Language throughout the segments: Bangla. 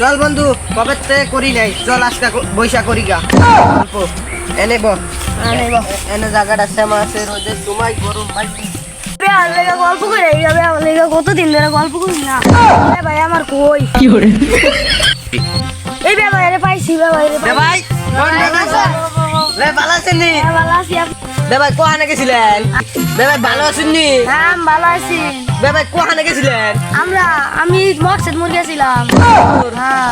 চল বন্ধু কবে থেকে করি নাই, চল আজকে বৈশা করি গা অল্প এনে এনে জায়গাটা শ্যামা আছে রোদে তোমায় গরম ভাই গল্প করে কতদিন ধরে গল্প করি না ভাই আমার কই এই ব্যাপারে পাইছি ভাই ভালো আছেন নি ভাই কোহানে গেছিলেন ভাই ভালো আছেন নি হ্যাঁ ভালো আছি ভাই কোহানে গেছিলেন আমি মকসেদ মুরগি ছিলাম হ্যাঁ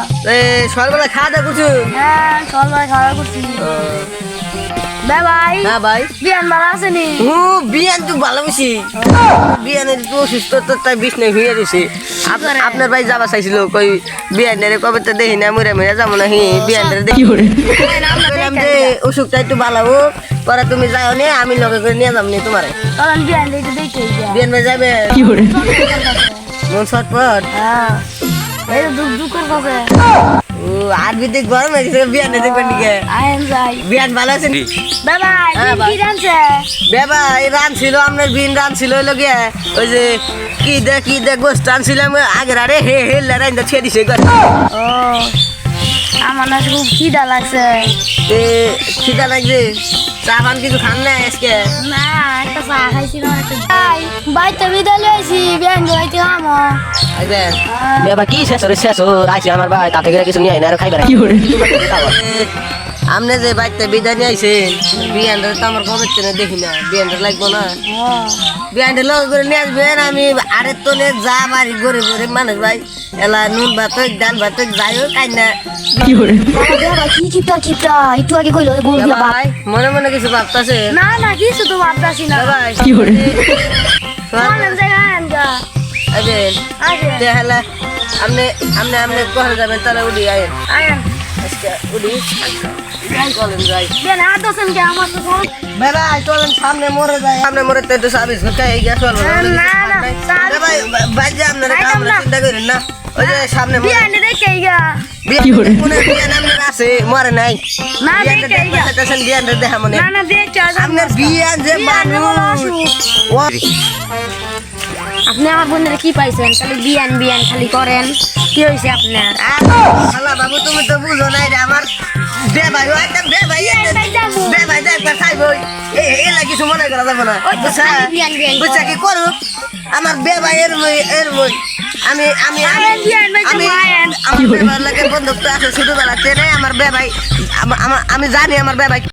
সকালবেলা খাওয়া দাওয়া করছো হ্যাঁ সকালবেলা খাওয়া করছি ভাই হ্যাঁ ভাই বিয়ান ভালো আছে নি বিয়ান তো ভালোবাসি বিয়ানের তো অসুস্থ তো তাই বিছনায় হয়ে গেছে আপনার ভাই যাবা চাইছিল কই বিয়ানের কবে তো দেখি না মরে মরে যাবো না হি বিয়ানের দেখি যে অসুখটা একটু ভালো হোক পরে তুমি যাও নি আমি লগে করে নিয়ে যাবো নি তোমার তখন বিয়ান দেখে দেখে বিয়ান ভাই যাবে মন ছটপট হ্যাঁ এই দুঃখ দুঃখের কাছে ও আর বিদেশ গরম হয়ে গেছে বিয়ানে দেখবেন নিকে আইন যাই বিয়ান ভালো আছেন ভাই কি রানছে বেবা এই রান ছিল আপনার বিন রান ছিল লগে ওই যে কি দে গোস্ত আনছিলাম আগের আরে হে হে লড়াই ছেড়ে দিছে ও আমার না খুব খিদা লাগছে খিদা লাগছে চা পান কিছু খান না আজকে না একটা চা খাইছিলাম বাইতে বিদ্যালয়ে আছি বিয়ান যাইতে আমো বেবা কি শেষ আইছে আমার ভাই তাতে করে কিছু নিয়ে আইনা আর খাইবে কি আপনি যে বাইতে বিদায় নিয়ে আইছেন বিয়ানটা তো আমার কবে থেকে দেখি না বিয়ানটা লাগবো না বিয়ানটা লগে করে নিয়ে আসবেন আমি আরে তো নে যা বাড়ি গরিব গরিব মানুষ ভাই এলা নুন ভাত হোক ডাল ভাত হোক যাই হোক খাই না কি চিপটা একটু আগে কইলো ভাই মনে মনে কিছু ভাবতেছে না কিছু তো ভাবতাছি না ভাই কি করে কোন জায়গায় আনগা আইবেন আগে তাহলে আপনি কোথায় যাবেন তাহলে উঠি আইন আয়েন আজকে উঠি চলেন যাই বিয়ান আর দছেন কে আমার তো সব ভাই চলেন সামনে মরে তো একটু সার্ভিস করতে এই গ্যাস ভাই ভাই যে আপনারা আমরা চিন্তা করেন না ওই যে সামনে বিয়ান দেখে গা বিয়ান আপনার আছে মরে নাই না বিয়ান দেখে গা দেখতেছেন বিয়ান দেখা মনে না দেখে আপনার বিয়ান যে মানুষ আপনি আমার বোনের কি পাইছেন খালি বিয়ান খালি করেন কি হয়েছে আপনার শালা বাবু তুমি তো বুঝো নাই রে আমার দে ভাই একদম দে ভাই একবার খাইব এই লাগি কিছু মনে করা যাবে না বুঝছা কি করু আমার বে ভাই এর মই আমি আমার বে ভাই লাগে বন্ধুত্ব আছে ছোটবেলা থেকে আমার বে ভাই আমি জানি আমার বে ভাই